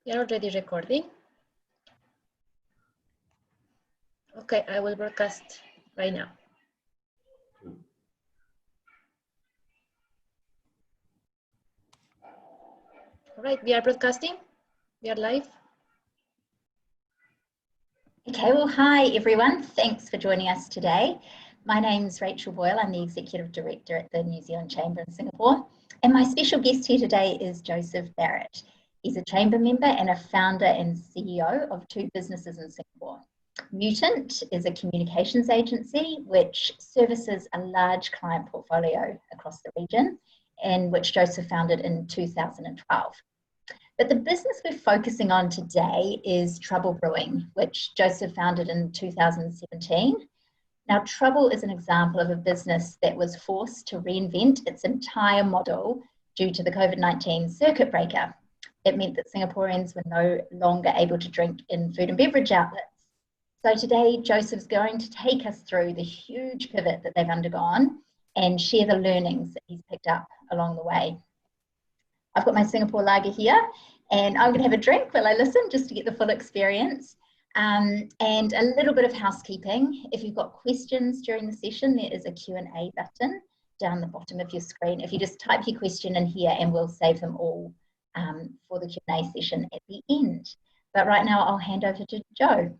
We are already recording. Okay, I will broadcast right now. All right, we are broadcasting. We are live. Okay, well, hi everyone. Thanks for joining us today. My name's Rachel Boyle. I'm the Executive Director at the New Zealand Chamber in Singapore. And my special guest here today is Joseph Barrat. He's a Chamber member and a founder and CEO of two businesses in Singapore. Mutant is a communications agency which services a large client portfolio across the region and which Joseph founded in 2012. But the business we're focusing on today is Trouble Brewing, which Joseph founded in 2017. Now, Trouble is an example of a business that was forced to reinvent its entire model due to the Covid-19 circuit breaker. It meant that Singaporeans were no longer able to drink in food and beverage outlets. So today, Joseph's going to take us through the huge pivot that they've undergone and share the learnings that he's picked up along the way. I've got my Singapore lager here and I'm going to have a drink while I listen just to get the full experience. And a little bit of housekeeping. If you've got questions during the session, there is a Q&A button down the bottom of your screen. If you just type your question in here and we'll save them all for the Q&A session at the end. But right now I'll hand over to Joe.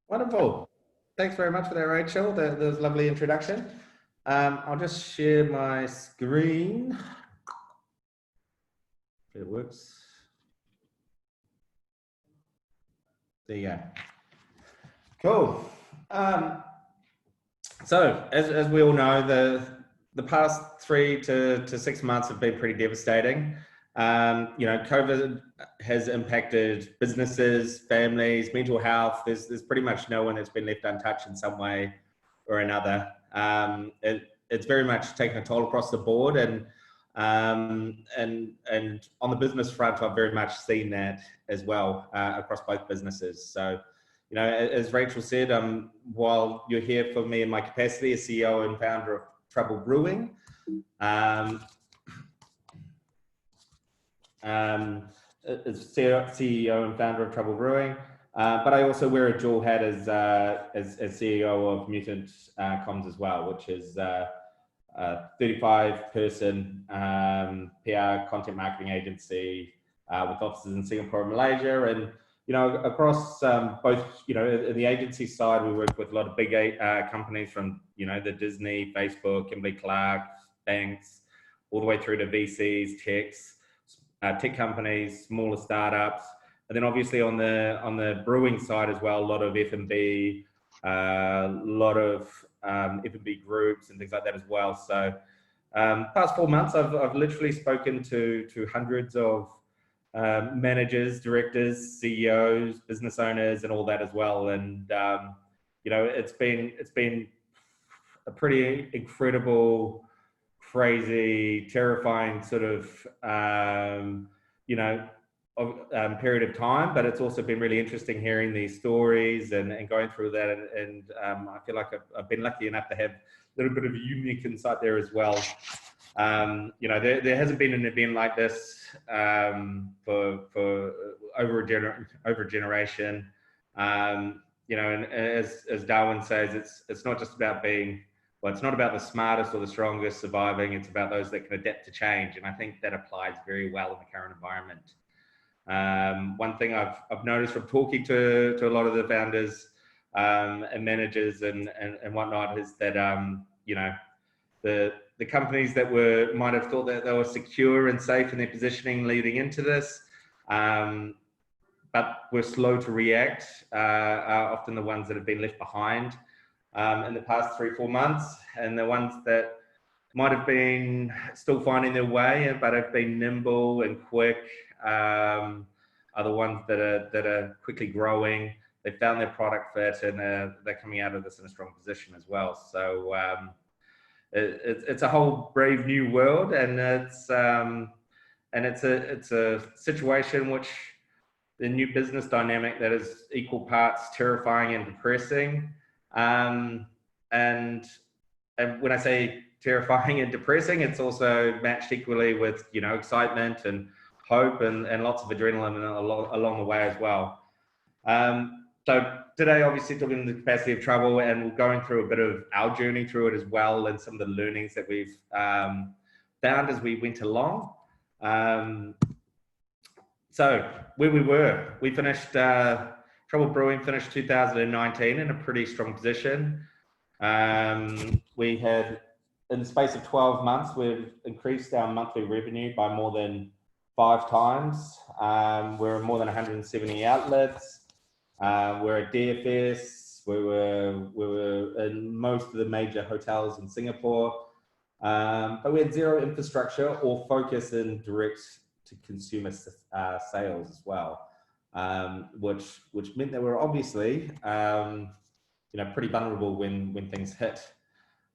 Wonderful. Thanks very much for that, Rachel. That was a lovely introduction. I'll just share my screen. If it works. There you go. Cool. So as we all know, the past 3 to 6 months have been pretty devastating. You know, COVID has impacted businesses, families, mental health. There's pretty much no one that's been left untouched in some way or another. It's very much taken a toll across the board, and on the business front, I've very much seen that as well across both businesses. So, you know, as Rachel said, while you're here for me in my capacity as CEO and founder of Trouble Brewing, as CEO and founder of Trouble Brewing, but I also wear a dual hat as CEO of Mutant Comms as well, which is a 35-person PR content marketing agency with offices in Singapore and Malaysia. And you know, across both, you know, in the agency side, we work with a lot of big companies from, you know, the Disney, Facebook, Kimberly-Clark, banks, all the way through to VCs, tech companies, smaller startups, and then obviously on the brewing side as well, a lot of F&B, a lot of F&B groups and things like that as well. So past 4 months, I've literally spoken to hundreds of managers, directors, CEOs, business owners, and all that as well. And you know, it's been a pretty incredible, crazy, terrifying sort of you know, period of time, but it's also been really interesting hearing these stories and going through that, and I feel like I've been lucky enough to have a little bit of a unique insight there as well. You know, there hasn't been an event like this for over a generation. You know, and as Darwin says, it's not just about being, well, it's not about the smartest or the strongest surviving, it's about those that can adapt to change. And I think that applies very well in the current environment. One thing I've noticed from talking to a lot of the founders and managers and whatnot is that, you know, the companies that might have thought that they were secure and safe in their positioning leading into this, but were slow to react, are often the ones that have been left behind in the past 3-4 months, and the ones that might have been still finding their way but have been nimble and quick are the ones that are quickly growing. They've found their product fit, and they're coming out of this in a strong position as well. So it's a whole brave new world, and it's a situation which the new business dynamic that is equal parts terrifying and depressing. And when I say terrifying and depressing, it's also matched equally with, you know, excitement and hope and lots of adrenaline along the way as well. So today, obviously, talking in the capacity of Trouble, and we're going through a bit of our journey through it as well, and some of the learnings that we've found as we went along. So where we were, we finished, Trouble Brewing finished 2019 in a pretty strong position. We had, in the space of 12 months, we've increased our monthly revenue by more than 5 times. We're in more than 170 outlets. We're at DFS. We were in most of the major hotels in Singapore, but we had zero infrastructure or focus in direct to consumer sales as well, which meant that we're obviously pretty vulnerable when things hit,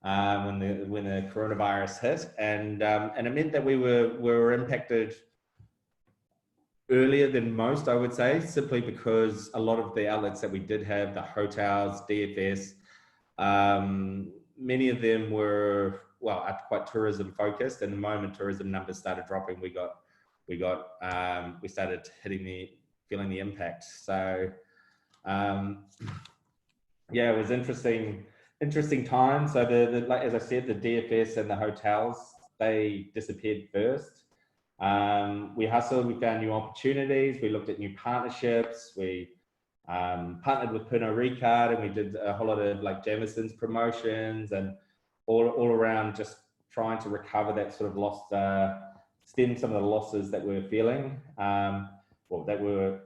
when the coronavirus hit, and it meant that we were impacted earlier than most, I would say, simply because a lot of the outlets that we did have, the hotels, DFS, many of them were quite tourism focused, and the moment tourism numbers started dropping, we started feeling the impact. So yeah, it was interesting time. So like, as I said, the DFS and the hotels, they disappeared first. We hustled, we found new opportunities, we looked at new partnerships, we partnered with Pernod Ricard, and we did a whole lot of like Jameson's promotions, and all around just trying to recover that sort of lost, stem some of the losses that we were feeling, that we're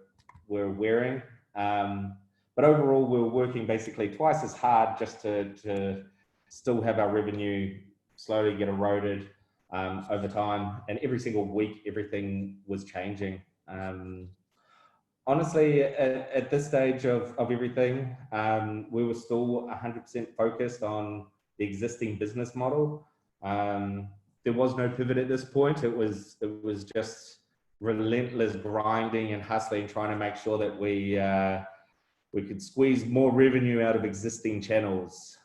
wearing. But overall, we were working basically twice as hard just to still have our revenue slowly get eroded over time, and every single week everything was changing. Honestly, at this stage of everything, we were still 100% focused on the existing business model. There was no pivot at this point. It was just relentless grinding and hustling, trying to make sure that we could squeeze more revenue out of existing channels,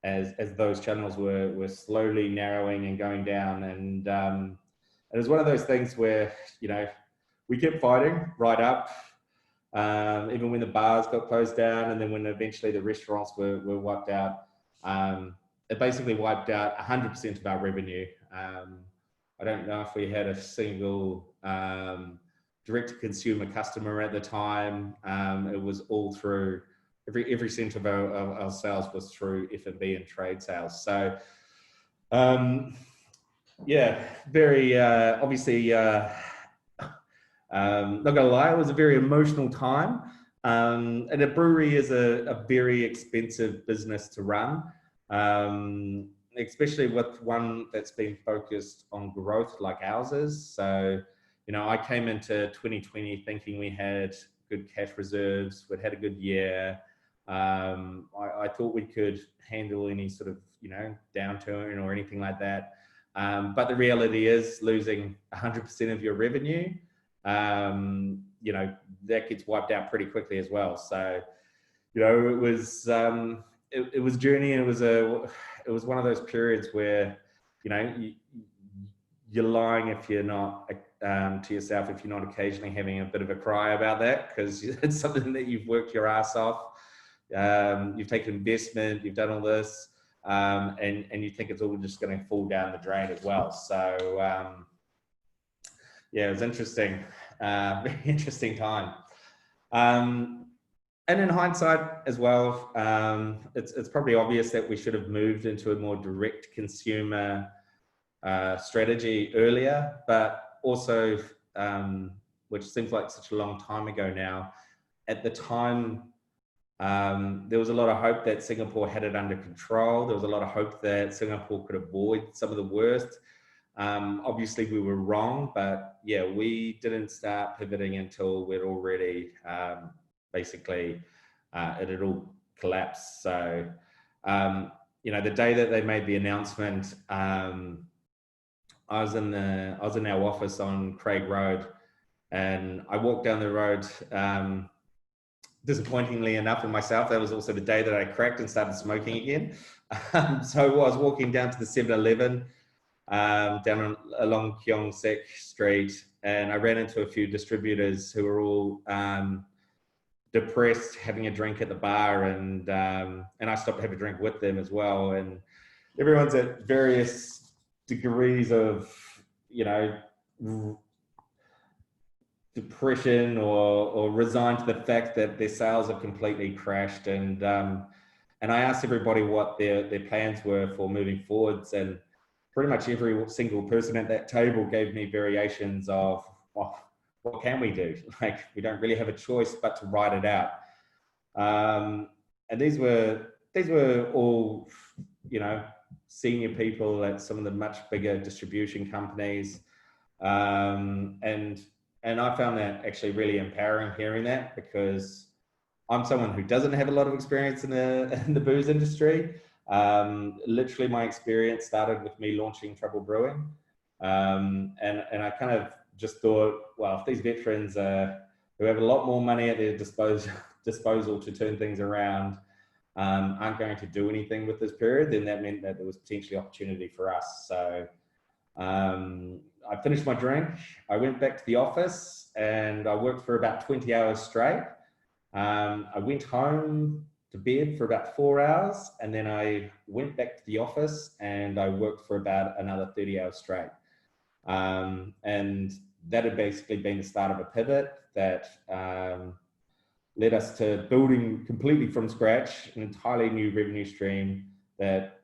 as those channels were slowly narrowing and going down. And it was one of those things where, we kept fighting right up, even when the bars got closed down, and then when eventually the restaurants were wiped out. It basically wiped out 100% of our revenue. I don't know if we had a single direct-to-consumer customer at the time. It was all through, every cent of our sales was through F&B and trade sales. So yeah, very obviously, not gonna lie, it was a very emotional time. And a brewery is a very expensive business to run, especially with one that's been focused on growth like ours is. So, I came into 2020 thinking we had good cash reserves, we'd had a good year. I thought we could handle any sort of, downturn or anything like that. But the reality is, losing 100% of your revenue, that gets wiped out pretty quickly as well. So, it was a journey, and it was one of those periods where, you're lying if you're not, to yourself, if you're not occasionally having a bit of a cry about that, because it's something that you've worked your ass off. You've taken investment, you've done all this, and you think it's all just going to fall down the drain as well. So yeah, it was interesting, very interesting time. And in hindsight as well, it's probably obvious that we should have moved into a more direct consumer strategy earlier, but also, which seems like such a long time ago now, at the time, there was a lot of hope that Singapore had it under control. There was a lot of hope that Singapore could avoid some of the worst. Obviously we were wrong, but yeah, we didn't start pivoting until we'd already, basically, it had all collapsed. So, the day that they made the announcement, I was in our office on Craig Road, and I walked down the road, disappointingly enough for myself, that was also the day that I cracked and started smoking again. So I was walking down to the 7-Eleven, along Keong Sek Street, and I ran into a few distributors who were all depressed, having a drink at the bar, and I stopped to have a drink with them as well. And everyone's at various degrees of, depression or resigned to the fact that their sales have completely crashed. And I asked everybody what their plans were for moving forwards, and pretty much every single person at that table gave me variations of, well, what can we do? Like, we don't really have a choice but to ride it out. And these were all, senior people at some of the much bigger distribution companies. And I found that actually really empowering hearing that, because I'm someone who doesn't have a lot of experience in the booze industry. Literally, my experience started with me launching Trouble Brewing. And I kind of just thought, well, if these veterans who have a lot more money at their disposal to turn things around aren't going to do anything with this period, then that meant that there was potentially opportunity for us. So I finished my drink, I went back to the office, and I worked for about 20 hours straight. I went home to bed for about 4 hours, and then I went back to the office and I worked for about another 30 hours straight. And that had basically been the start of a pivot that led us to building completely from scratch an entirely new revenue stream that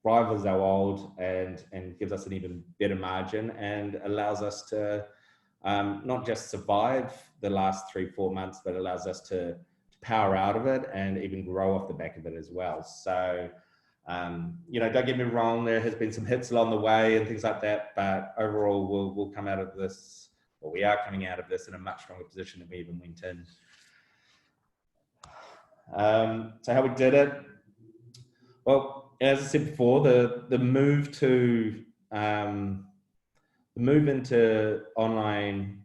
rivals our old and gives us an even better margin, and allows us to not just survive the last 3-4 months, but allows us to power out of it and even grow off the back of it as well. So, don't get me wrong, there has been some hits along the way and things like that, but overall we'll come out of this, or we are coming out of this in a much stronger position than we even went in. So how we did it? Well, as I said before, the move into online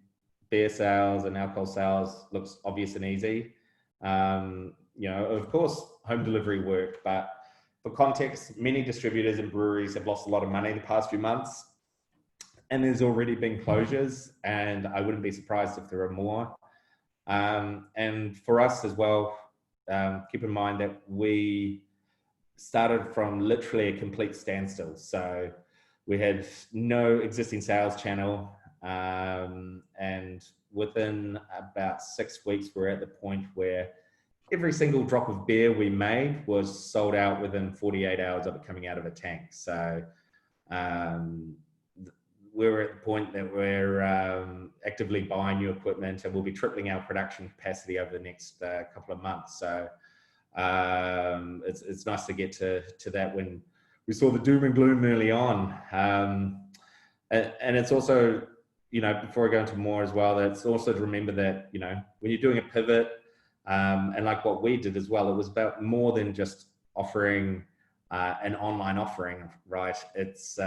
beer sales and alcohol sales looks obvious and easy. Of course, home delivery worked, but for context, many distributors and breweries have lost a lot of money the past few months, and there's already been closures, and I wouldn't be surprised if there are more. And for us as well, keep in mind that we started from literally a complete standstill. So we had no existing sales channel, and within about 6 weeks, we're at the point where every single drop of beer we made was sold out within 48 hours of it coming out of a tank. So we're at the point that we're actively buying new equipment, and we'll be tripling our production capacity over the next couple of months. So it's nice to get to that when we saw the doom and gloom early on. And it's also, before I go into more as well, it's also to remember that, when you're doing a pivot, and like what we did as well, it was about more than just offering an online offering, right? It's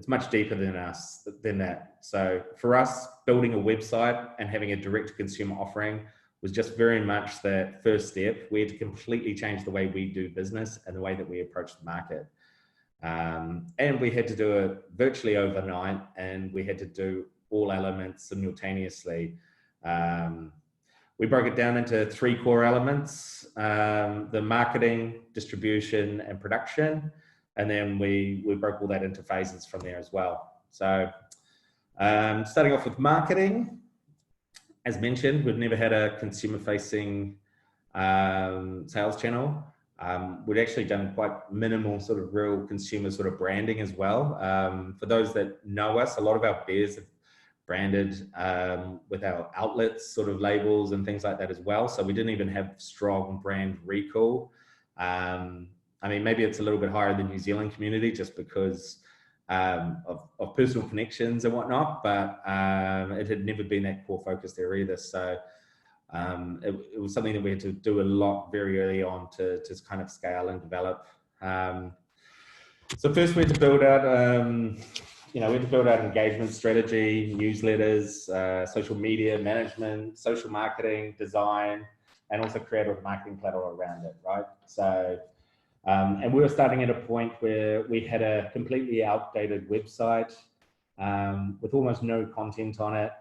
much deeper than that. So for us, building a website and having a direct consumer offering was just very much that first step. We had to completely change the way we do business and the way that we approach the market. And we had to do it virtually overnight, and we had to do all elements simultaneously. We broke it down into 3 core elements: the marketing, distribution, and production. And then we broke all that into phases from there as well. So starting off with marketing, as mentioned, we've never had a consumer-facing sales channel. We'd actually done quite minimal sort of real consumer sort of branding as well. For those that know us, a lot of our beers have branded with our outlets sort of labels and things like that as well. So we didn't even have strong brand recall. Maybe it's a little bit higher than the New Zealand community just because of personal connections and whatnot, but it had never been that core focus there either. So it was something that we had to do a lot very early on to kind of scale and develop. So first we had to build out, engagement strategy, newsletters, social media management, social marketing, design, and also create all the marketing collateral around it, right? So And we were starting at a point where we had a completely outdated website with almost no content on it.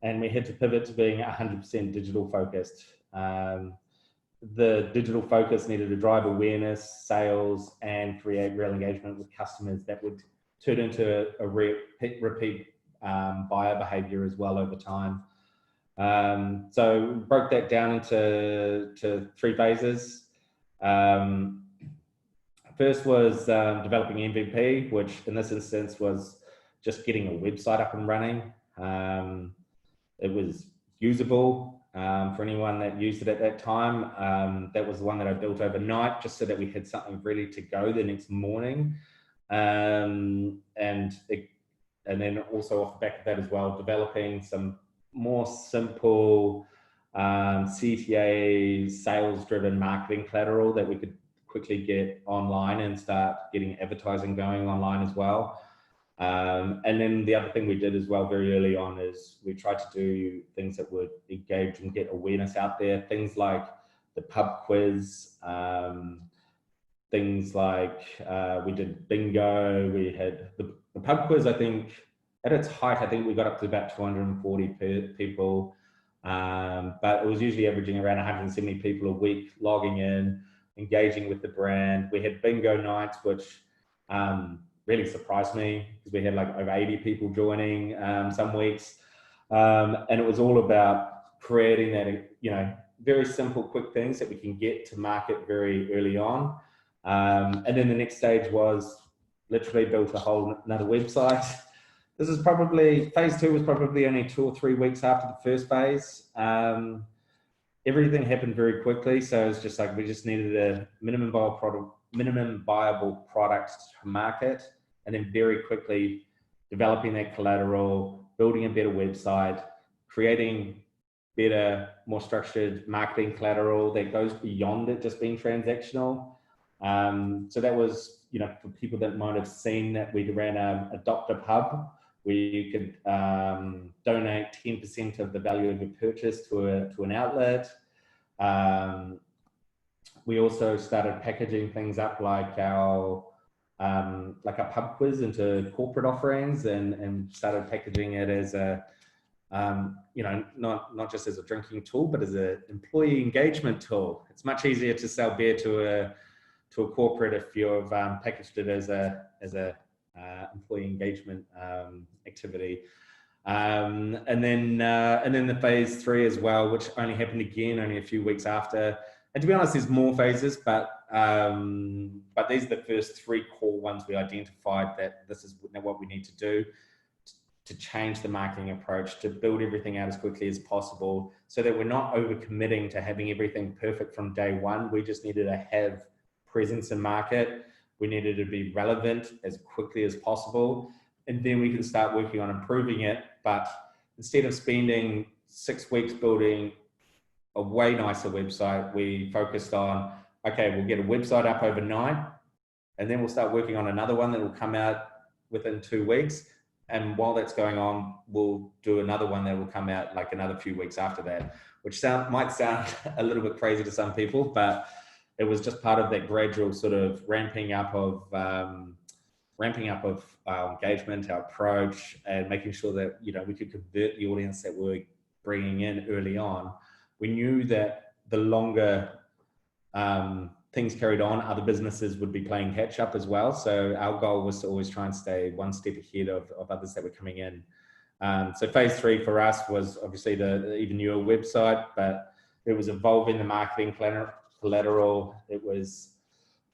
And we had to pivot to being 100% digital focused. The digital focus needed to drive awareness, sales, and create real engagement with customers that would turn into a repeat buyer behavior as well over time. So we broke that down into 3 phases. First was developing MVP, which in this instance was just getting a website up and running. It was usable for anyone that used it at that time. That was the one that I built overnight just so that we had something ready to go the next morning. And then also off the back of that as well, developing some more simple CTA sales-driven marketing collateral that we could quickly get online and start getting advertising going online as well. And then the other thing we did as well very early on is we tried to do things that would engage and get awareness out there. Things like the pub quiz, things like we did bingo. We had the pub quiz, I think, at its height, I think we got up to about 240 people. But it was usually averaging around 170 people a week logging in, engaging with the brand. We had bingo nights, which really surprised me because we had like over 80 people joining some weeks. And it was all about creating that, you know, very simple, quick things that we can get to market very early on. And then the next stage was literally built a whole another website. This is probably, phase 2 was probably only 2 or 3 weeks after the first phase. Everything happened very quickly. So it's just like, we just needed a minimum viable product to market, and then very quickly developing that collateral, building a better website, creating better, more structured marketing collateral that goes beyond it just being transactional. So that was, you know, for people that might have seen that we ran a Adopt-a Pub, where you could donate 10% of the value of your purchase to an outlet. We also started packaging things up like our pub quiz into corporate offerings, and started packaging it as a, you know, not just as a drinking tool, but as an employee engagement tool. It's much easier to sell beer to a corporate if you've packaged it as a employee engagement activity. And then the phase 3 as well, which only happened again only a few weeks after. And to be honest, there's more phases, but these are the first 3 core ones we identified that this is what we need to do to change the marketing approach, to build everything out as quickly as possible, so that we're not overcommitting to having everything perfect from day one. We just needed to have presence in market. We needed to be relevant as quickly as possible, and then we can start working on improving it. But instead of spending 6 weeks building a way nicer website, we focused on, okay, we'll get a website up overnight, and then we'll start working on another one that will come out within 2 weeks. And while that's going on, we'll do another one that will come out like another few weeks after that, which might sound a little bit crazy to some people, but it was just part of that gradual sort of ramping up of our engagement, our approach, and making sure that, you know, we could convert the audience that we're bringing in early on. We knew that the longer things carried on, other businesses would be playing catch up as well. So our goal was to always try and stay one step ahead of others that were coming in. So phase 3 for us was obviously the even newer website, but it was evolving the marketing collateral. It was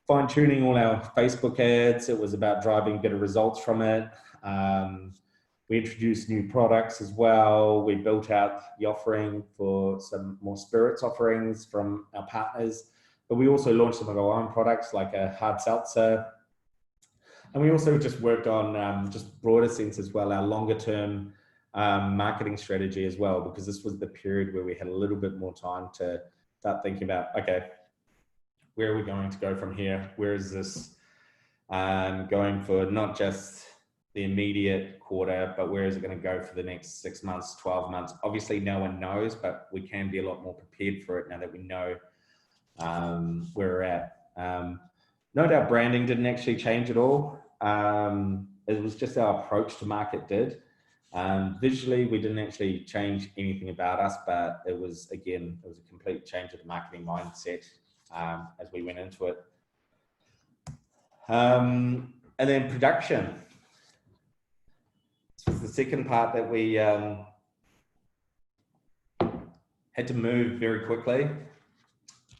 fine tuning all our Facebook ads. It was about driving better results from it. We introduced new products as well. We built out the offering for some more spirits offerings from our partners, but we also launched some of our own products like a hard seltzer. And we also just worked on just broader sense as well, our longer term marketing strategy as well, because this was the period where we had a little bit more time to start thinking about, okay, where are we going to go from here? Where is this going for not just the immediate quarter, but where is it going to go for the next 6 months, 12 months? Obviously, no one knows, but we can be a lot more prepared for it now that we know where we're at. note our branding didn't actually change at all. It was just our approach to market did. Visually, we didn't actually change anything about us, but it was a complete change of the marketing mindset as we went into it. And then production. This was the second part that we had to move very quickly.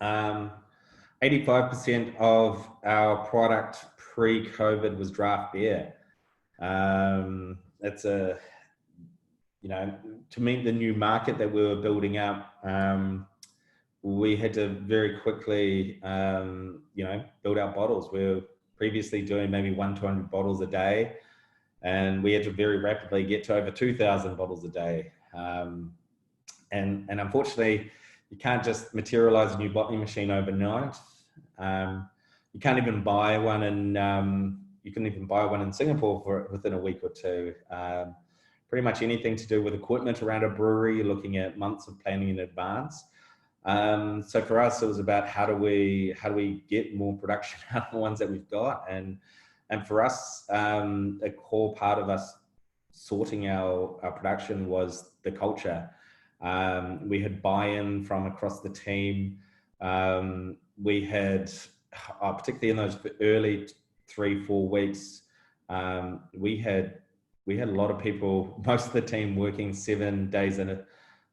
85% of our product pre-COVID was draft beer. It's a, to meet the new market that we were building up, we had to very quickly, build our bottles. We were previously doing maybe 100-200 bottles a day, and we had to very rapidly get to over 2,000 bottles a day. And unfortunately, you can't just materialize a new bottling machine overnight. You can't even buy one in Singapore within a week or two. Pretty much anything to do with equipment around a brewery, you're looking at months of planning in advance. So for us, it was about how do we get more production out of the ones that we've got, and for us, a core part of us sorting our production was the culture. We had buy-in from across the team. We had, particularly in those early 3-4 weeks, we had a lot of people, most of the team working 7 days in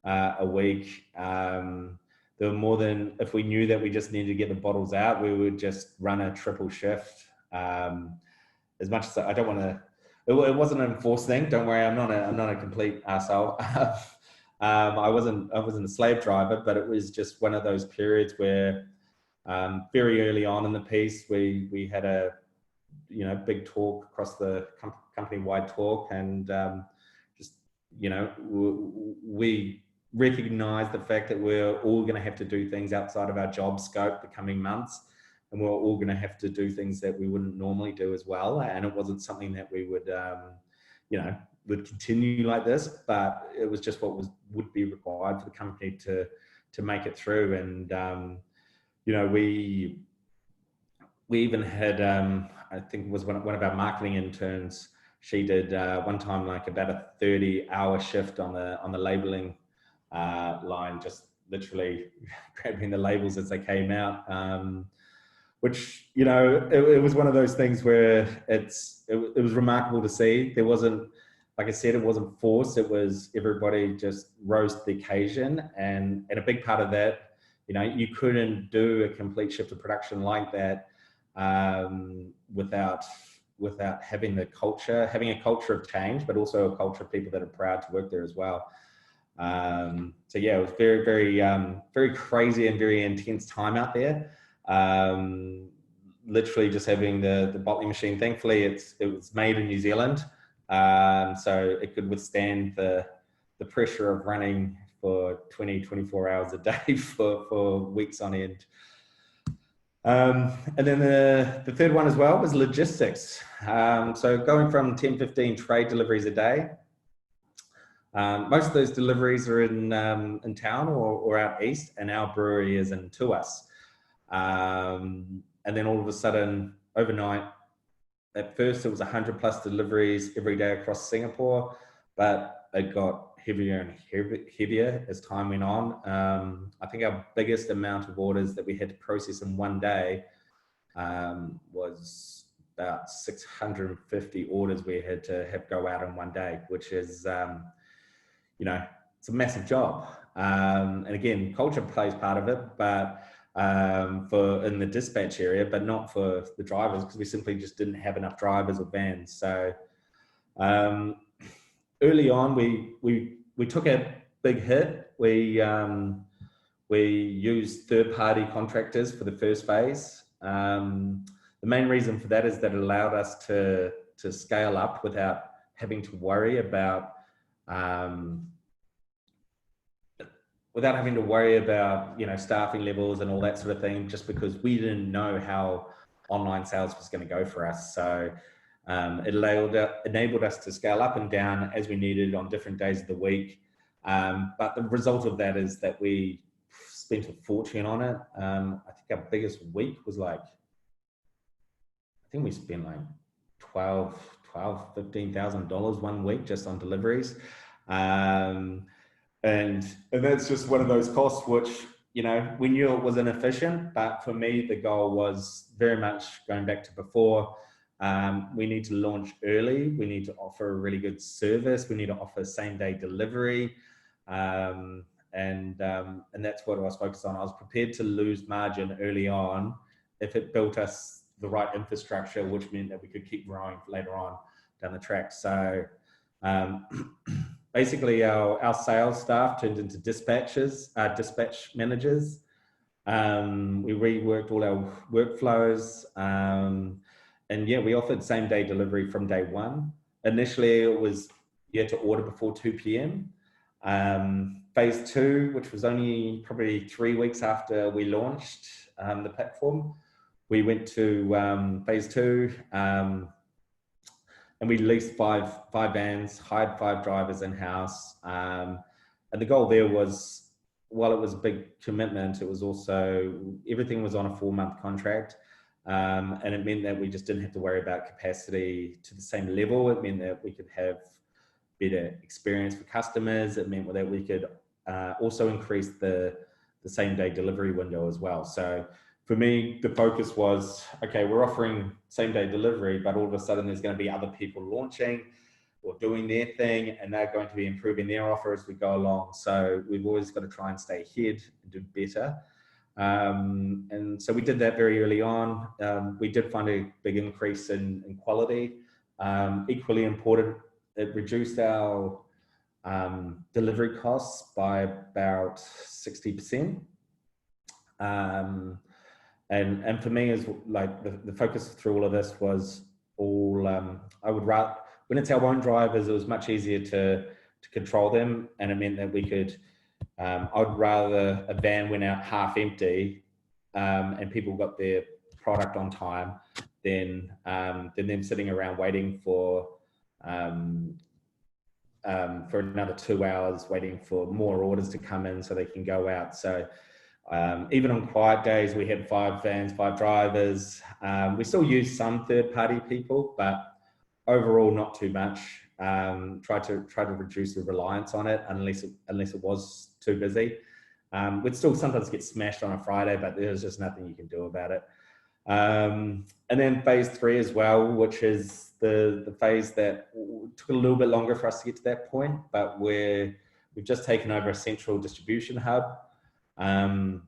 a week. There were more than, if we knew that we just needed to get the bottles out, we would just run a triple shift. As much as I don't want to, it wasn't an enforced thing. Don't worry, I'm not a complete arsehole. I wasn't a slave driver, but it was just one of those periods where very early on in the piece, we had a big talk across the company-wide talk, and we recognized the fact that we're all going to have to do things outside of our job scope the coming months, and we're all going to have to do things that we wouldn't normally do as well. And it wasn't something that we would would continue like this, but it was just what would be required for the company to make it through. And we even had I think it was one of our marketing interns, she did one time like about a 30-hour shift on the labeling line, just literally grabbing the labels as they came out, which it was one of those things where it was remarkable to see. There wasn't, like I said, it wasn't forced. It was everybody just rose to the occasion, and a big part of that, you couldn't do a complete shift of production like that without having a culture of change, but also a culture of people that are proud to work there as well. So yeah, it was very, very, very crazy and very intense time out there. Literally just having the bottling machine. Thankfully, it was made in New Zealand, so it could withstand the pressure of running for 20-24 hours a day for weeks on end. And then the third one as well was logistics. So going from 10-15 trade deliveries a day. Most of those deliveries are in town or out east, and our brewery is in Tuas. And then all of a sudden, overnight, at first it was 100+ deliveries every day across Singapore, but it got heavier and heavier as time went on. I think our biggest amount of orders that we had to process in one day was about 650 orders we had to have go out in one day, which is, it's a massive job. And again, culture plays part of it, but for in the dispatch area, but not for the drivers, because we simply just didn't have enough drivers or vans. So early on, we took a big hit. We used third-party contractors for the first phase. The main reason for that is that it allowed us to scale up without having to worry about staffing levels and all that sort of thing, just because we didn't know how online sales was going to go for us. So it enabled us to scale up and down as we needed on different days of the week. But the result of that is that we spent a fortune on it. I think our biggest week was like think we spent like $15,000 one week just on deliveries. And that's just one of those costs which, you know, we knew it was inefficient, but for me, the goal was very much going back to before. We need to launch early. We need to offer a really good service. We need to offer same day delivery. And that's what I was focused on. I was prepared to lose margin early on if it built us the right infrastructure, which meant that we could keep growing later on down the track. So basically our sales staff turned into dispatch managers. We reworked all our workflows. And yeah, we offered same day delivery from day one. Initially it was, you had to order before 2 p.m. Phase 2, which was only probably 3 weeks after we launched the platform, we went to phase 2, and we leased five vans, hired 5 drivers in-house. And the goal there was, while it was a big commitment, it was also, everything was on a 4-month contract. And it meant that we just didn't have to worry about capacity to the same level. It meant that we could have better experience for customers. It meant that we could also increase the same day delivery window as well. So for me, the focus was, okay, we're offering same day delivery, but all of a sudden there's going to be other people launching or doing their thing, and they're going to be improving their offer as we go along. So we've always got to try and stay ahead and do better. And so we did that very early on. We did find a big increase in quality. Equally important, it reduced our delivery costs by about 60%. And for me, is like the focus through all of this was all, I would rather, when it's our own drivers, it was much easier to control them. And it meant that we could, I'd rather a van went out half empty and people got their product on time than them sitting around waiting for another 2 hours, waiting for more orders to come in so they can go out. So even on quiet days, we had 5 vans, 5 drivers. We still use some third-party people, but overall not too much. Try to reduce the reliance on it unless it was too busy. We'd still sometimes get smashed on a Friday, but there's just nothing you can do about it. And then phase 3 as well, which is the phase that took a little bit longer for us to get to that point, but we've just taken over a central distribution hub. And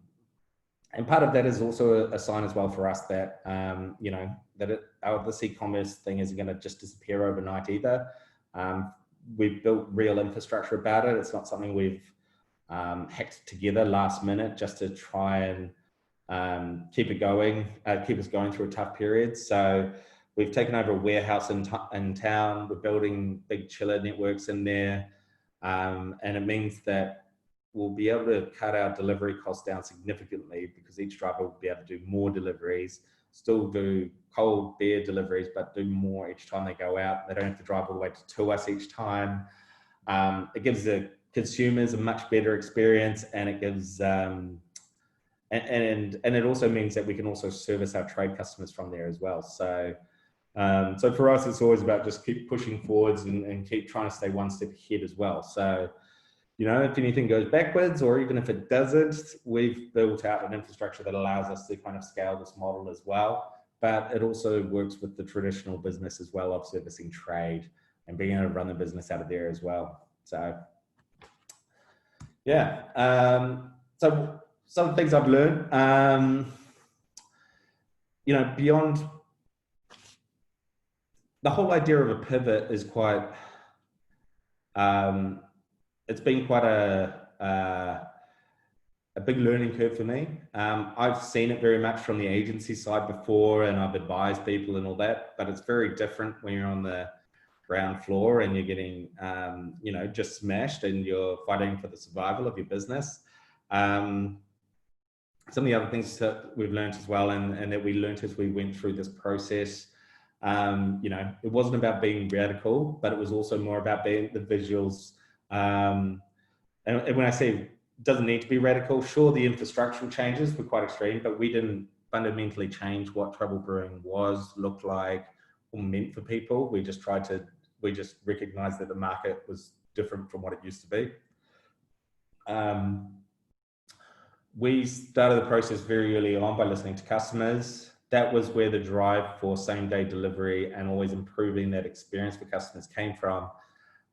part of that is also a sign as well for us that, you know, that this e-commerce thing isn't going to just disappear overnight either. We've built real infrastructure about it. It's not something we've hacked together last minute just to try and keep us going through a tough period. So we've taken over a warehouse in town. We're building big chiller networks in there. And it means that we'll be able to cut our delivery costs down significantly because each driver will be able to do more deliveries, still do cold beer deliveries, but do more each time they go out. They don't have to drive all the way to us each time. It gives the consumers a much better experience, and it gives and it also means that we can also service our trade customers from there as well. So so for us, it's always about just keep pushing forwards and keep trying to stay one step ahead as well. So, you know, if anything goes backwards or even if it doesn't, we've built out an infrastructure that allows us to kind of scale this model as well. But it also works with the traditional business as well of servicing trade and being able to run the business out of there as well. So, yeah. So some things I've learned, you know, beyond the whole idea of a pivot is quite, it's been quite a big learning curve for me. I've seen it very much from the agency side before, and I've advised people and all that, but it's very different when you're on the ground floor and you're getting, you know, just smashed and you're fighting for the survival of your business. Some of the other things that we've learned as well, and that we learned as we went through this process, you know, it wasn't about being radical, but it was also more about being the visuals. And when I say it doesn't need to be radical, sure, the infrastructural changes were quite extreme, but we didn't fundamentally change what Trouble Brewing was, looked like, or meant for people. We just recognized that the market was different from what it used to be. We started the process very early on by listening to customers. That was where the drive for same-day delivery and always improving that experience for customers came from.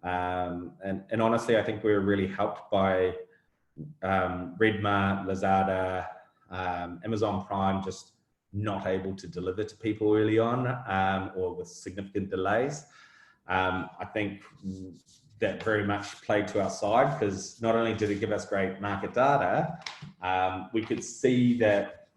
And honestly, I think we were really helped by Redmart, Lazada, Amazon Prime just not able to deliver to people early on, or with significant delays. I think that very much played to our side, because not only did it give us great market data, we could see that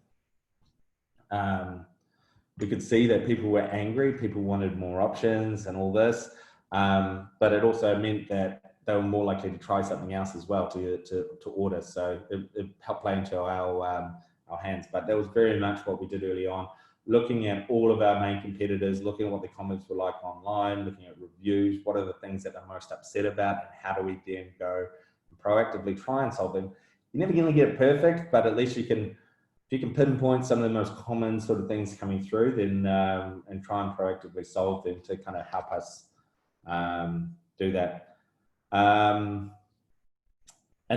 people were angry, people wanted more options and all this, but it also meant that they were more likely to try something else as well to order. So it helped play into our hands. But that was very much what we did early on, looking at all of our main competitors, looking at what the comments were like online, looking at reviews, what are the things that they're most upset about, and how do we then go and proactively try and solve them. You're never going to get it perfect, but at least if you can pinpoint some of the most common sort of things coming through, then and try and proactively solve them to kind of help us do that. And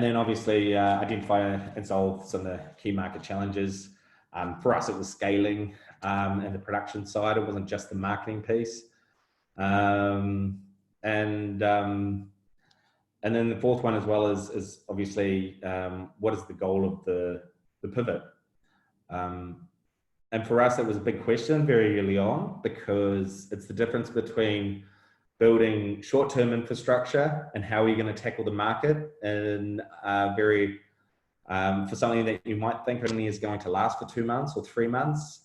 then obviously identify and solve some of the key market challenges. For us, it was scaling and the production side. It wasn't just the marketing piece. And then the fourth one as well is obviously what is the goal of the pivot? And for us, it was a big question very early on, because it's the difference between building short-term infrastructure and how are you going to tackle the market, and for something that you might think only is going to last for 2 months or 3 months.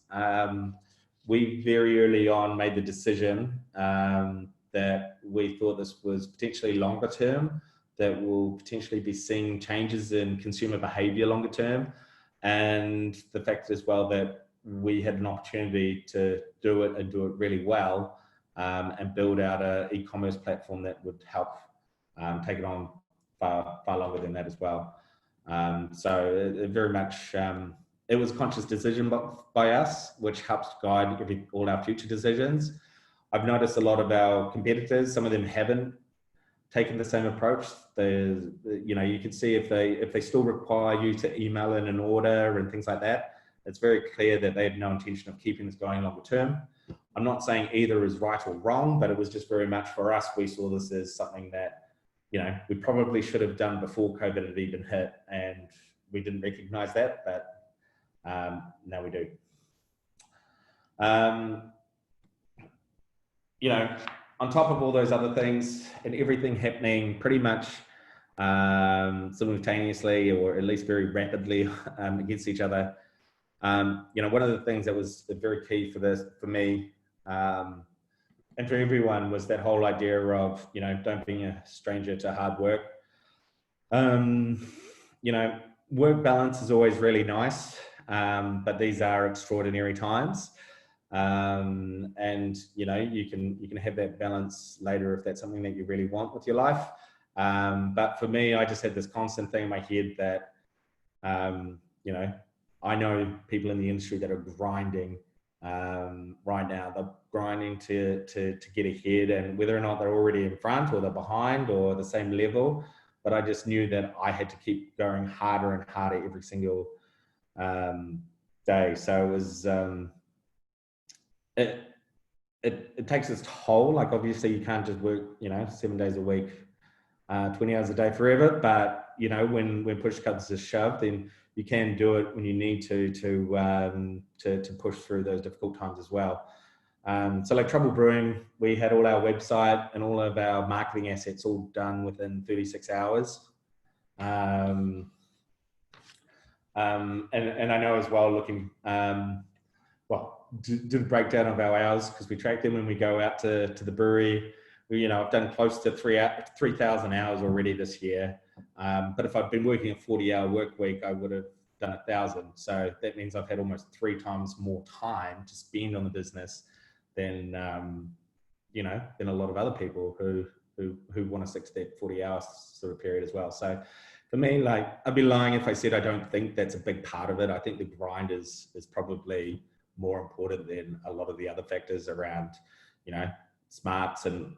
We very early on made the decision that we thought this was potentially longer term, that we'll potentially be seeing changes in consumer behavior longer term, and the fact as well that we had an opportunity to do it and do it really well, and build out an e-commerce platform that would help take it on far longer than that as well. So it very much, it was a conscious decision by us, which helps guide all our future decisions. I've noticed a lot of our competitors, some of them haven't taken the same approach. You can see if they still require you to email in an order and things like that, it's very clear that they had no intention of keeping this going longer term. I'm not saying either is right or wrong, but it was just very much for us, we saw this as something that, we probably should have done before COVID had even hit, and we didn't recognize that, but now we do. On top of all those other things and everything happening pretty much simultaneously, or at least very rapidly against each other, one of the things that was very key for me and for everyone was that whole idea of, don't be a stranger to hard work. Work balance is always really nice, but these are extraordinary times. And you can have that balance later if that's something that you really want with your life. But for me, I just had this constant thing in my head that, I know people in the industry that are grinding right now. They're grinding to get ahead, and whether or not they're already in front or they're behind or the same level. But I just knew that I had to keep going harder and harder every single day. So it was, it takes its toll. Like, obviously you can't just work, 7 days a week, 20 hours a day forever. But, when push comes to shove, then you can do it when you need to push through those difficult times as well. So like Trouble Brewing, we had all our website and all of our marketing assets all done within 36 hours. And I know as well, looking, do the breakdown of our hours, because we track them when we go out to the brewery. I've done close to 3,000 hours already this year. But if I've been working a 40-hour work week, I would have done 1,000. So that means I've had almost 3 times more time to spend on the business than a lot of other people who want to stick to that 40 hours sort of period as well. So for me, like, I'd be lying if I said I don't think that's a big part of it. I think the grind is probably more important than a lot of the other factors around, you know, smarts and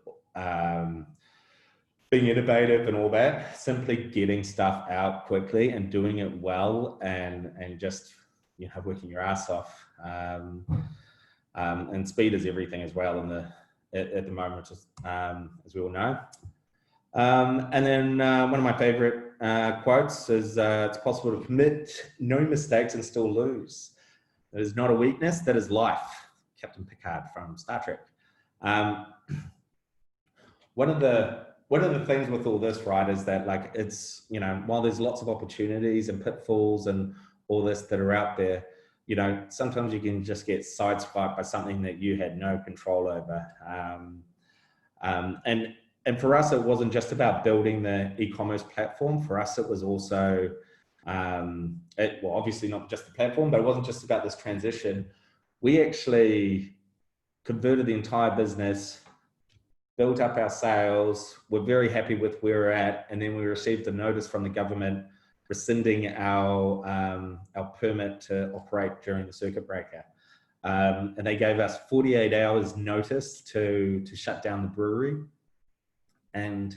being innovative and all that. Simply getting stuff out quickly and doing it well, and just, you know, working your ass off. And speed is everything as well at the moment, as we all know. And then one of my favorite quotes is, it's possible to commit no mistakes and still lose. That is not a weakness, that is life. Captain Picard from Star Trek. One of the things with all this, right, is that, like, it's, you know, while there's lots of opportunities and pitfalls and all this that are out there, you know, sometimes you can just get sideswiped by something that you had no control over. And for us, it wasn't just about building the e-commerce platform. For us, it was also, well, obviously not just the platform, but it wasn't just about this transition. We actually converted the entire business, built up our sales. We're very happy with where we're at. And then we received a notice from the government rescinding our permit to operate during the circuit breaker. And they gave us 48 hours notice to shut down the brewery. And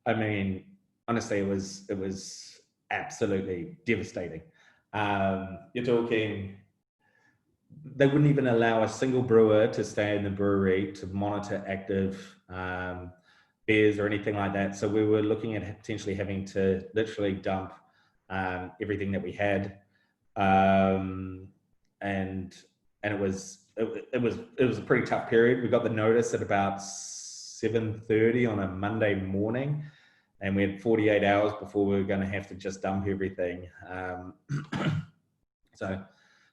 I mean, honestly, it was absolutely devastating. You're talking, they wouldn't even allow a single brewer to stay in the brewery to monitor active beers or anything like that. So we were looking at potentially having to literally dump everything that we had, and it was a pretty tough period. We got the notice at about 7:30 on a Monday morning, and we had 48 hours before we were going to have to just dump everything. So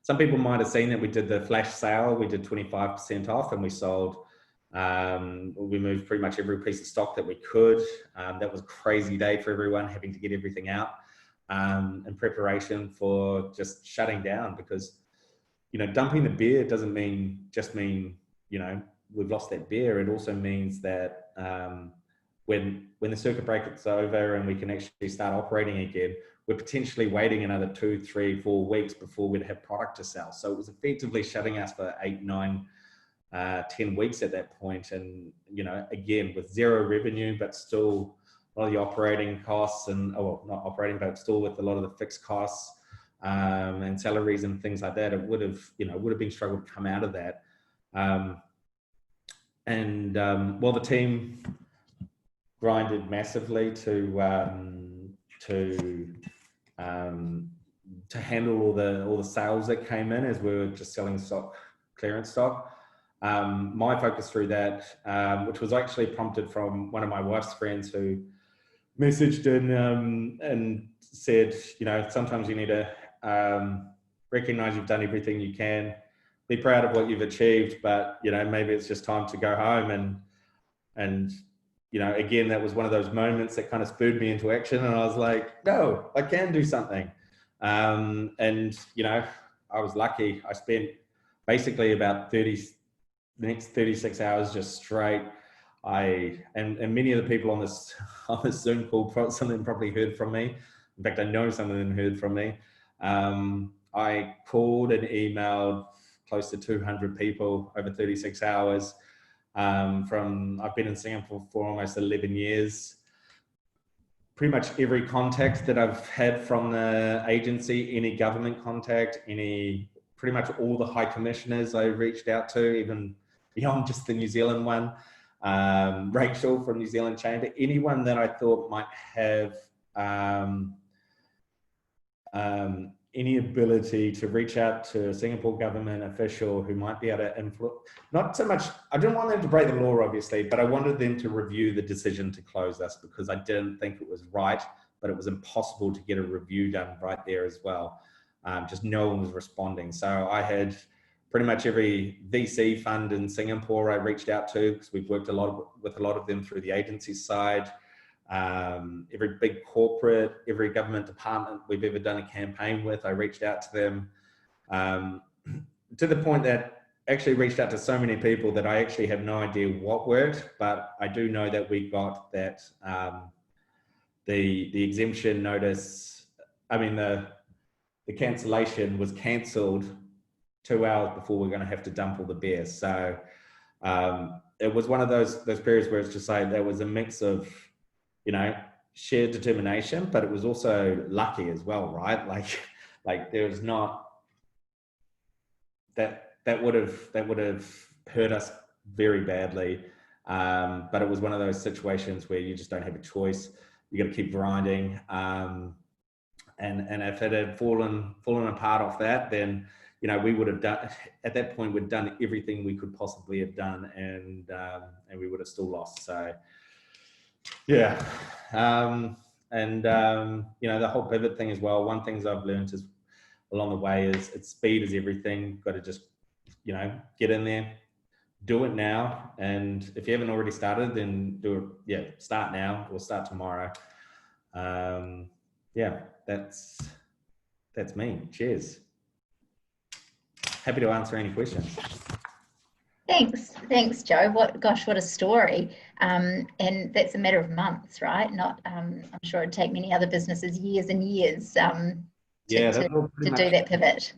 some people might have seen that we did the flash sale. We did 25% off, and we sold. We moved pretty much every piece of stock that we could. That was a crazy day for everyone, having to get everything out in preparation for just shutting down, because, you know, dumping the beer doesn't just mean, you know, we've lost that beer. It also means that when the circuit breaker is over and we can actually start operating again, we're potentially waiting another 2, 3, 4 weeks before we'd have product to sell. So it was effectively shutting us for 8, 9, 10 weeks at that point. And, you know, again, with zero revenue, but still a lot of the operating costs and, oh, well, not operating, but still with a lot of the fixed costs and salaries and things like that, it would have been struggle to come out of that. Well, the team grinded massively to handle all the sales that came in as we were just selling stock, clearance stock. My focus through that, which was actually prompted from one of my wife's friends who messaged and said, you know, sometimes you need to recognize you've done everything you can, be proud of what you've achieved, but, you know, maybe it's just time to go home. And you know, again, that was one of those moments that kind of spurred me into action, and I was like, no, I can do something. And, you know, I was lucky. I spent basically about the next 36 hours just straight. And many of the people on this Zoom call, some of them probably heard from me. In fact, I know some of them heard from me. I called and emailed close to 200 people over 36 hours. I've been in Singapore for almost 11 years. Pretty much every contact that I've had from the agency, any government contact, pretty much all the high commissioners I reached out to, even beyond just the New Zealand one, Rachel from New Zealand Chamber, anyone that I thought might have any ability to reach out to a Singapore government official who might be able to influence, not so much, I didn't want them to break the law, obviously, but I wanted them to review the decision to close us, because I didn't think it was right, but it was impossible to get a review done right there as well. Just no one was responding. So I had pretty much every VC fund in Singapore I reached out to, because we've worked with a lot of them through the agency side. Every big corporate, every government department we've ever done a campaign with, I reached out to them, to the point that actually reached out to so many people that I actually have no idea what worked, but I do know that we got that the exemption notice, I mean, the cancellation was cancelled 2 hours before we're going to have to dump all the beer. So it was one of those periods where it's just like there was a mix of, you know, sheer determination, but it was also lucky as well, right? Like there was not that would have hurt us very badly. But it was one of those situations where you just don't have a choice. You got to keep grinding. And if it had fallen apart off that, then, you know, we would have done, at that point, we'd done everything we could possibly have done, and we would have still lost. So, yeah. You know, the whole pivot thing as well. One thing I've learned is along the way is speed is everything. You've got to just, you know, get in there, do it now. And if you haven't already started, then do it. Yeah, start now or start tomorrow. Yeah, that's me. Cheers. Happy to answer any questions. Thanks, Joe. What a story. And that's a matter of months, right? Not, I'm sure it'd take many other businesses years and years to do that pivot.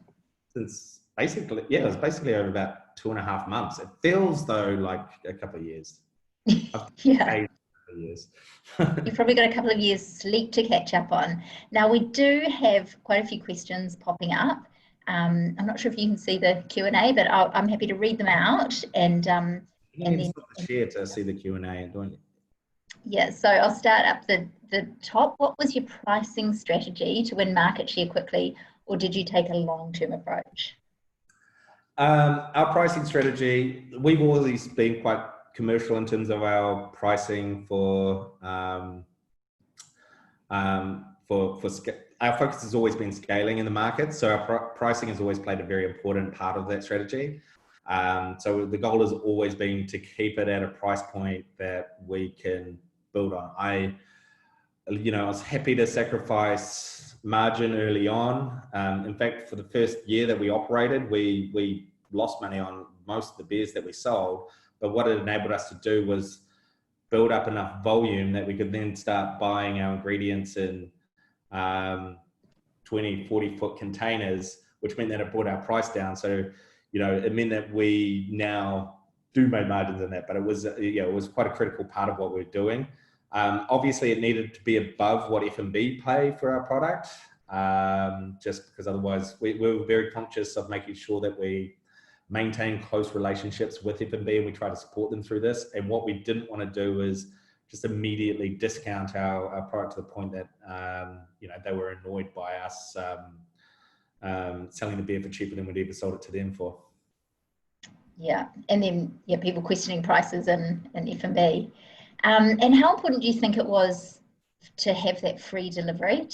Since basically, yeah, it was basically over about 2.5 months. It feels though like a couple of years. Yeah. Years. You've probably got a couple of years sleep to catch up on. Now we do have quite a few questions popping up. I'm not sure if you can see the Q&A, but I'm happy to read them out. And then share to see the Q&A, don't you? Yeah, so I'll start up the top. What was your pricing strategy to win market share quickly, or did you take a long-term approach? Our pricing strategy, we've always been quite commercial in terms of our pricing for our focus has always been scaling in the market. So our pricing has always played a very important part of that strategy. So the goal has always been to keep it at a price point that we can build on. I was happy to sacrifice margin early on. In fact, for the first year that we operated, we lost money on most of the beers that we sold. But what it enabled us to do was build up enough volume that we could then start buying our ingredients in 20, 40-foot containers, which meant that it brought our price down. So, you know, it meant that we now do make margins in that, but it was quite a critical part of what we're doing. Obviously, it needed to be above what F&B pay for our product, just because otherwise we were very conscious of making sure that we maintain close relationships with F&B and we try to support them through this. And what we didn't want to do is just immediately discount our product to the point that they were annoyed by us selling the beer for cheaper than we'd ever sold it to them for. Yeah, and then people questioning prices and F&B. And how important do you think it was to have that free delivery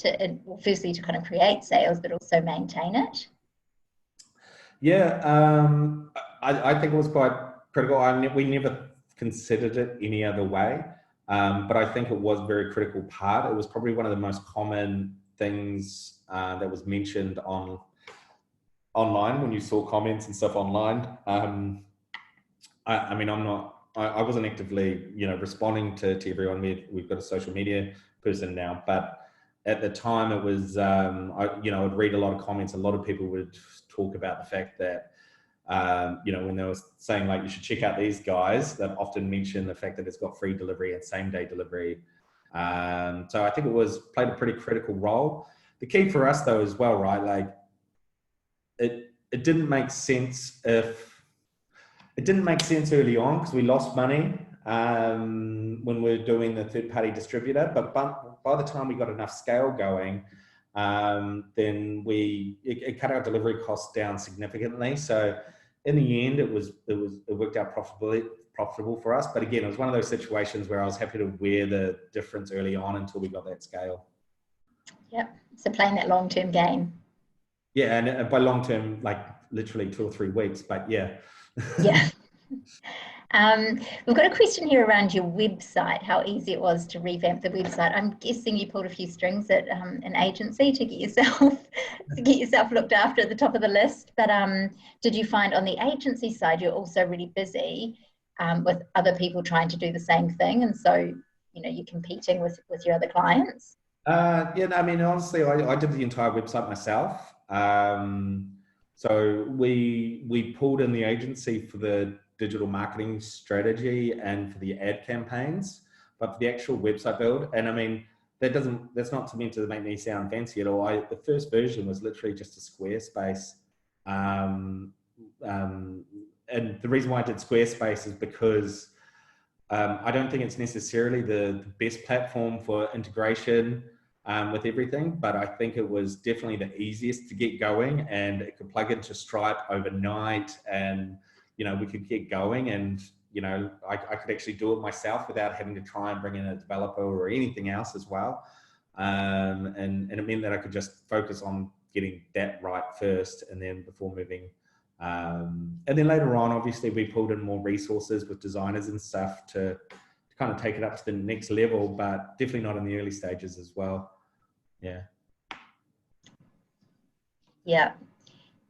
firstly to kind of create sales, but also maintain it? Yeah, I think it was quite critical. We never considered it any other way, but I think it was a very critical part. It was probably one of the most common things that was mentioned online when you saw comments and stuff online. I wasn't actively, responding to everyone. We've got a social media person now, but at the time it was, I'd read a lot of comments. A lot of people would talk about the fact that, when they were saying like, you should check out these guys, that often mention the fact that it's got free delivery and same day delivery. So I think it played a pretty critical role. The key for us though as well, right? Like it didn't make sense early on because we lost money when we were doing the third-party distributor. But by the time we got enough scale going, then it cut our delivery costs down significantly. So in the end, it worked out profitable for us. But again, it was one of those situations where I was happy to wear the difference early on until we got that scale. Yep. So playing that long-term game. Yeah, and by long-term, like literally 2 or 3 weeks. But yeah. Yeah. We've got a question here around your website, how easy it was to revamp the website. I'm guessing you pulled a few strings at an agency to get yourself looked after at the top of the list. But did you find on the agency side you're also really busy with other people trying to do the same thing, and so you're competing with your other clients? Yeah, no, I mean, honestly, I did the entire website myself. So we pulled in the agency for the digital marketing strategy and for the ad campaigns, but for the actual website build, and I mean, that's not meant to make me sound fancy at all. The first version was literally just a Squarespace. And the reason why I did Squarespace is because I don't think it's necessarily the best platform for integration with everything, but I think it was definitely the easiest to get going, and it could plug into Stripe overnight, and we could get going, and I could actually do it myself without having to try and bring in a developer or anything else as well. And it meant that I could just focus on getting that right first, and then before moving. And then later on, obviously, we pulled in more resources with designers and stuff to kind of take it up to the next level, but definitely not in the early stages as well. Yeah. Yeah.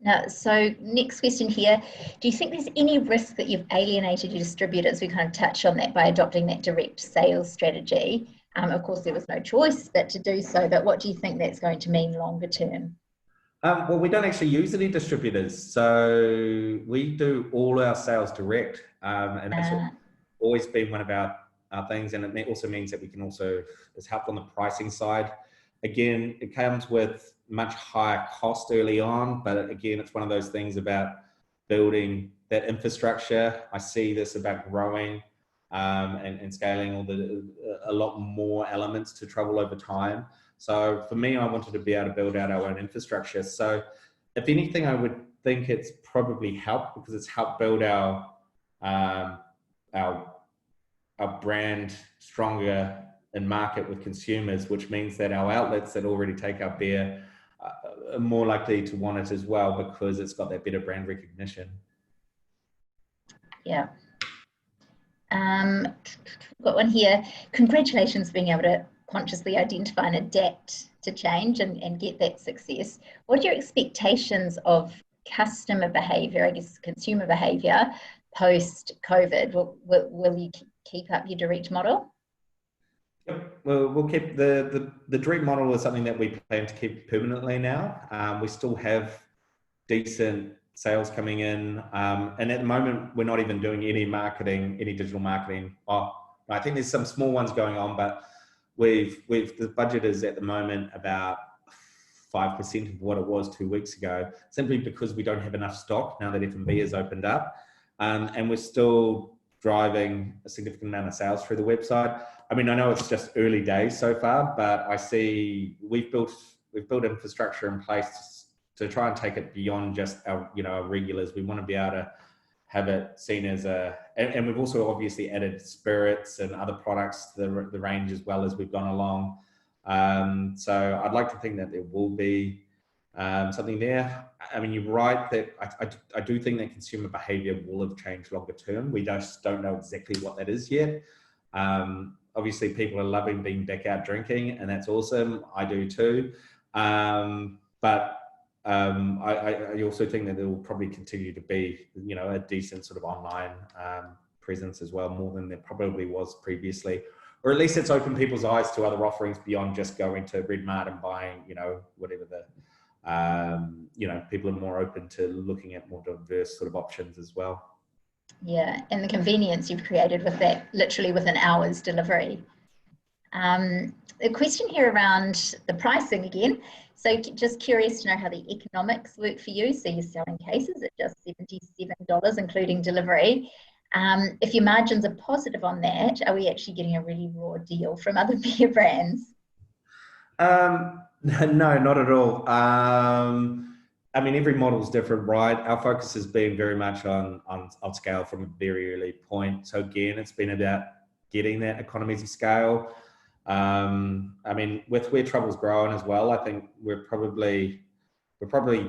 Now, so next question here. Do you think there's any risk that you've alienated your distributors? We kind of touched on that by adopting that direct sales strategy. Of course, there was no choice but to do so, but what do you think that's going to mean longer term? Well, we don't actually use any distributors, so we do all our sales direct, and that's always been one of our things, and it also means that we can also is help on the pricing side. Again, it comes with much higher cost early on, but again, it's one of those things about building that infrastructure. I see this about growing and scaling a lot more elements to Trouble over time. So for me, I wanted to be able to build out our own infrastructure. So if anything, I would think it's probably helped, because it's helped build our brand stronger in market with consumers, which means that our outlets that already take our beer are more likely to want it as well, because it's got that better brand recognition. Yeah. Got one here. Congratulations being able to consciously identify and adapt to change and get that success. What are your expectations of customer behaviour, I guess consumer behaviour, post-COVID? Will you keep up your direct model? Yep. Well, we'll keep the direct model is something that we plan to keep permanently now. We still have decent sales coming in, and at the moment we're not even doing any marketing, any digital marketing. I think there's some small ones going on, but the budget is at the moment about 5% of what it was 2 weeks ago, simply because we don't have enough stock now that F&B has opened up, and we're still driving a significant amount of sales through the website. I mean, I know it's just early days so far, but I see we've built infrastructure in place to try and take it beyond just our regulars. We want to be able to have it seen as and we've also obviously added spirits and other products to the range as well as we've gone along. So I'd like to think that there will be something there. I mean, you're right that I do think that consumer behavior will have changed longer term. We just don't know exactly what that is yet. Obviously, people are loving being back out drinking, and that's awesome. I do too. But I also think that there will probably continue to be, a decent sort of online presence as well, more than there probably was previously. Or at least it's opened people's eyes to other offerings beyond just going to Red Mart and buying, whatever people are more open to looking at more diverse sort of options as well. Yeah, and the convenience you've created with that, literally within hours delivery. A question here around the pricing again. So just curious to know how the economics work for you. So you're selling cases at just $77, including delivery. If your margins are positive on that, are we actually getting a really raw deal from other beer brands? No, not at all. I mean, every model is different, right? Our focus has been very much on scale from a very early point. So again, it's been about getting that economies of scale. I mean, with where Trouble's growing as well, I think we're probably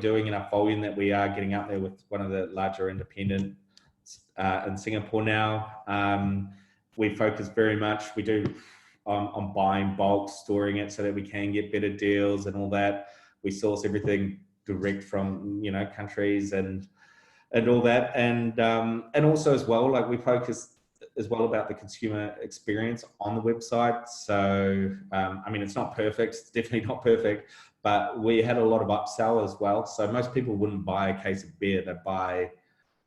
doing enough volume that we are getting up there with one of the larger independents in Singapore now. We focus very much, we do on buying bulk, storing it so that we can get better deals and all that. We source everything direct from countries and all that, and also as well, like we focus as well about the consumer experience on the website. So, I mean, it's not perfect, it's definitely not perfect, but we had a lot of upsell as well. So most people wouldn't buy a case of beer, they'd buy,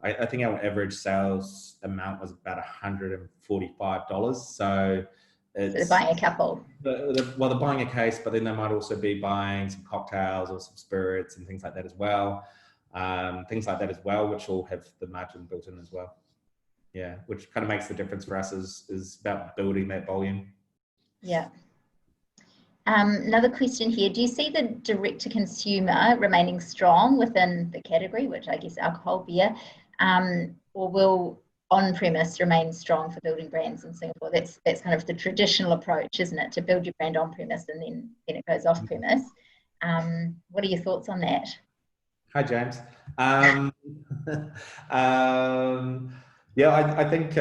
I think our average sales amount was about $145. So they're buying a couple. well, they're buying a case, but then they might also be buying some cocktails or some spirits and things like that as well. Which all have the margin built in as well. Yeah, which kind of makes the difference for us is about building that volume. Yeah. Another question here. Do you see the direct-to-consumer remaining strong within the category, which I guess alcohol, beer, or will on-premise remain strong for building brands in Singapore? That's kind of the traditional approach, isn't it? To build your brand on-premise and then it goes off-premise. What are your thoughts on that? Hi, James. Yeah, I think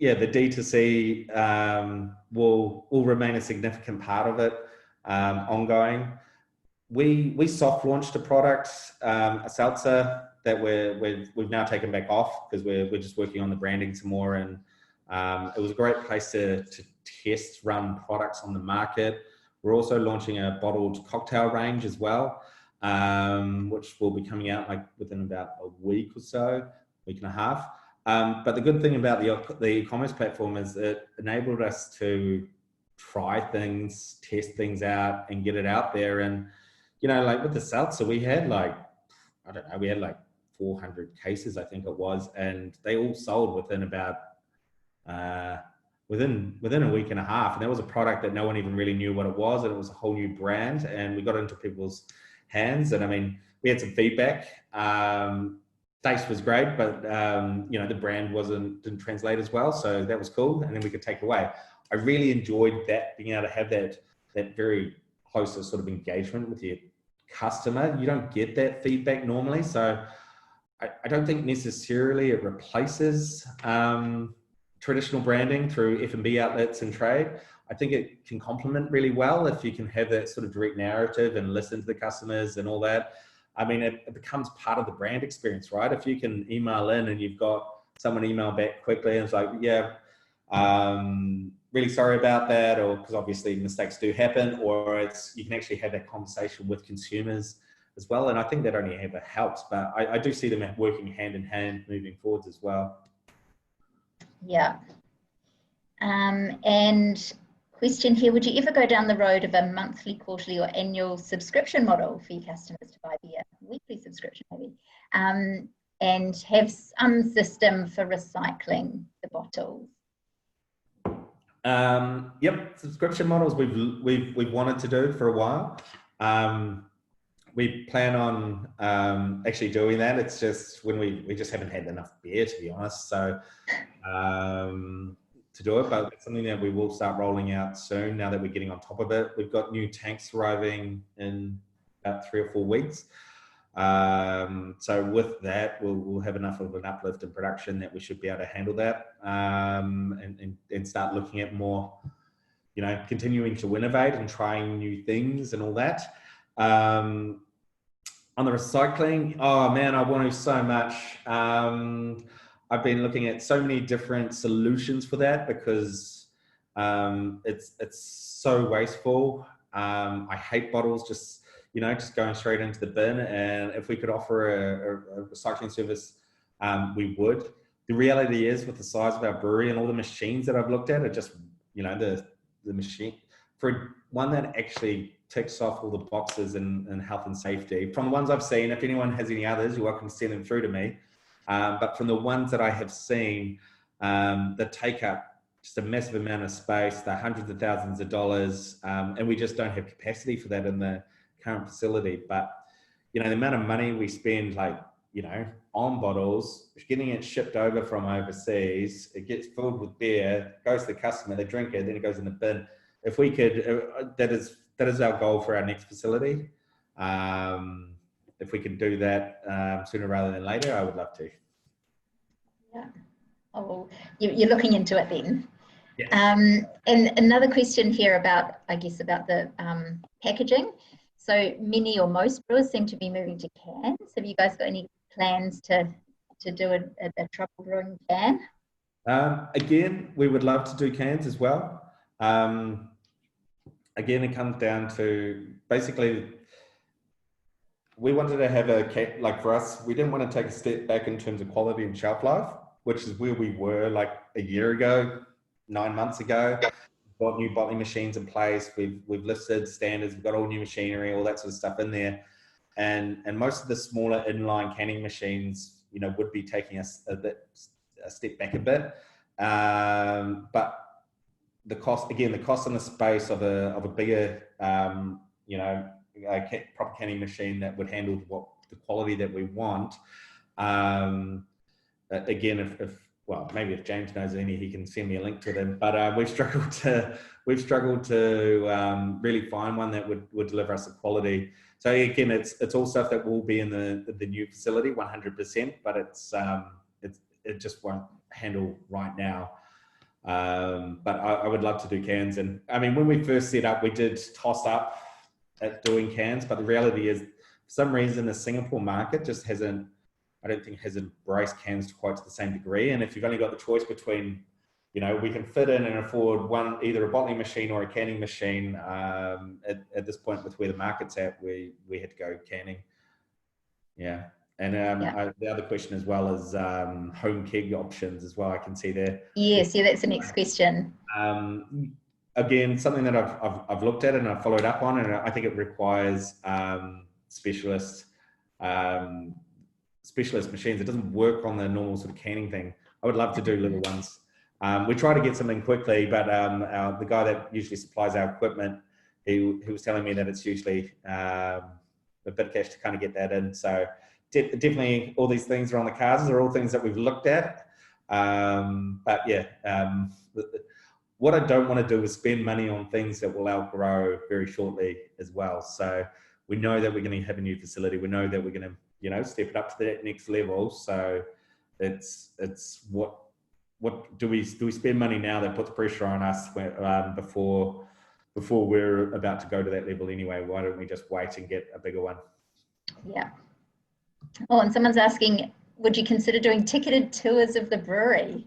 the D2C will remain a significant part of it ongoing. We soft launched a product, a seltzer that we've now taken back off because we're just working on the branding some more, and it was a great place to test run products on the market. We're also launching a bottled cocktail range as well, which will be coming out like within about a week or so, week and a half. But the good thing about the e-commerce platform is it enabled us to try things, test things out, and get it out there. And like with the seltzer, we had like 400 cases, I think it was, and they all sold within about within a week and a half. And that was a product that no one even really knew what it was, and it was a whole new brand, and we got into people's hands. And I mean, we had some feedback. Taste was great, but the brand didn't translate as well, so that was cool, and then we could take it away. I really enjoyed that, being able to have that very close sort of engagement with your customer. You don't get that feedback normally, so I don't think necessarily it replaces traditional branding through F&B outlets and trade. I think it can complement really well if you can have that sort of direct narrative and listen to the customers and all that. I mean, it becomes part of the brand experience, right? If you can email in and you've got someone email back quickly and it's like, yeah, really sorry about that, or because obviously mistakes do happen, or you can actually have that conversation with consumers as well. And I think that only ever helps, but I do see them working hand in hand moving forwards as well. Yeah. And question here, would you ever go down the road of a monthly, quarterly or annual subscription model for your customers to buy beer? Weekly subscription maybe, and have some system for recycling the bottles? Yep, subscription models we've wanted to do for a while. We plan on actually doing that. It's just when we just haven't had enough beer, to be honest. So to do it, but it's something that we will start rolling out soon now that we're getting on top of it. We've got new tanks arriving in about 3 or 4 weeks. So with that, we'll have enough of an uplift in production that we should be able to handle that, and start looking at more, continuing to innovate and trying new things and all that. On the recycling, oh man, I want to so much. I've been looking at so many different solutions for that because it's so wasteful. I hate bottles just going straight into the bin. And if we could offer a recycling service, we would. The reality is, with the size of our brewery and all the machines that I've looked at, are just, the machine, for one that actually ticks off all the boxes in health and safety. From the ones I've seen, if anyone has any others, you're welcome to send them through to me. But from the ones that I have seen, that take up just a massive amount of space, they're hundreds of thousands of dollars, and we just don't have capacity for that in the current facility. But the amount of money we spend, on bottles, getting it shipped over from overseas, it gets filled with beer, goes to the customer, they drink it, then it goes in the bin. If we could, that is our goal for our next facility. If we could do that sooner rather than later, I would love to. Yeah. Oh, you're looking into it then. Yes. And another question here about the packaging. So many or most brewers seem to be moving to cans. Have you guys got any plans to to do a Trouble Brewing can? Again, we would love to do cans as well. Again, it comes down to basically, we wanted to have like for us, we didn't want to take a step back in terms of quality and shelf life, which is where we were like a year ago, 9 months ago. We've got new bottling machines in place. We've listed standards. We've got all new machinery, all that sort of stuff in there. And most of the smaller inline canning machines, you know, would be taking us a step back a bit. But the cost in the space of a bigger, you know, proper canning machine that would handle the quality that we want. Again, well, maybe if James knows any, he can send me a link to them. But we've struggled to really find one that would deliver us the quality. So again, it's all stuff that will be in the new facility, 100%. But it just won't handle right now. But I would love to do cans. And I mean, when we first set up, we did toss up at doing cans, but the reality is, for some reason, the Singapore market just hasn't embraced cans quite to the same degree. And if you've only got the choice between, you know, we can fit in and afford either a bottling machine or a canning machine, at this point with where the market's at, we had to go canning. Yeah. And the other question as well is home keg options as well. I can see there. Yes, yeah, that's the next question. Again, something that I've looked at and I've followed up on, and I think it requires specialist machines. It doesn't work on the normal sort of canning thing. I would love to do little ones. We try to get something quickly, but the guy that usually supplies our equipment, he was telling me that it's usually a bit of cash to kind of get that in. So definitely all these things are on the cards. They're all things that we've looked at. But yeah, what I don't want to do is spend money on things that will outgrow very shortly as well. So we know that we're going to have a new facility. We know that we're going to, you know, step it up to that next level. So it's what do we spend money now that puts pressure on us before we're about to go to that level anyway? Why don't we just wait and get a bigger one? Yeah. Oh, and someone's asking, would you consider doing ticketed tours of the brewery?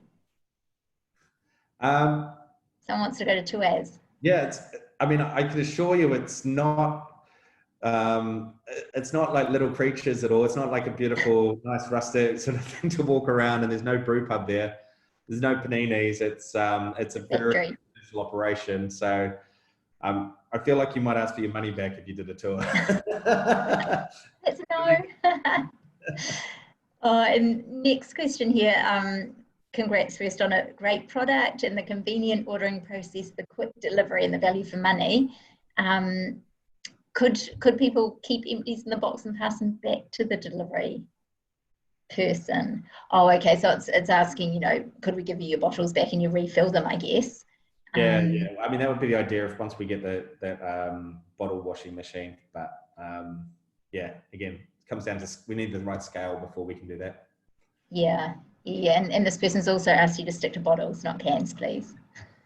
Someone wants to go to tours. Yeah, I mean, I can assure you it's not like Little Creatures at all. It's not like a beautiful, nice rustic sort of thing to walk around, and there's no brew pub there. There's no paninis. It's a very commercial operation. So I feel like you might ask for your money back if you did a tour. That's no. And next question here. Congrats first on a great product and the convenient ordering process, the quick delivery and the value for money. Could people keep empties in the box and pass them back to the delivery person? Oh, okay. So it's asking, you know, could we give you your bottles back and you refill them, I guess? Yeah. I mean, that would be the idea if once we get that bottle washing machine. But yeah, again, it comes down to we need the right scale before we can do that. Yeah. And this person's also asked you to stick to bottles, not cans, please.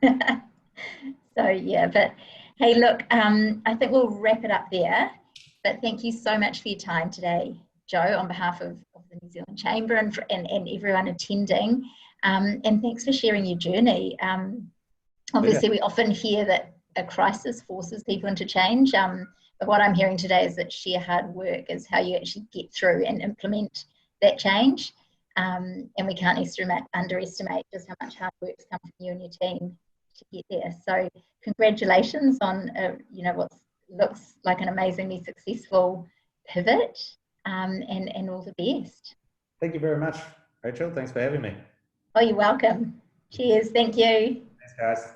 So yeah, but hey, look, I think we'll wrap it up there. But thank you so much for your time today, Joe, on behalf of the New Zealand Chamber and everyone attending. And thanks for sharing your journey. Obviously, we often hear that a crisis forces people into change. But what I'm hearing today is that sheer hard work is how you actually get through and implement that change. And we can't underestimate just how much hard work's come from you and your team to get there. So congratulations on what looks like an amazingly successful pivot, and all the best. Thank you very much, Rachel. Thanks for having me. Oh, you're welcome. Cheers. Thank you. Thanks, guys.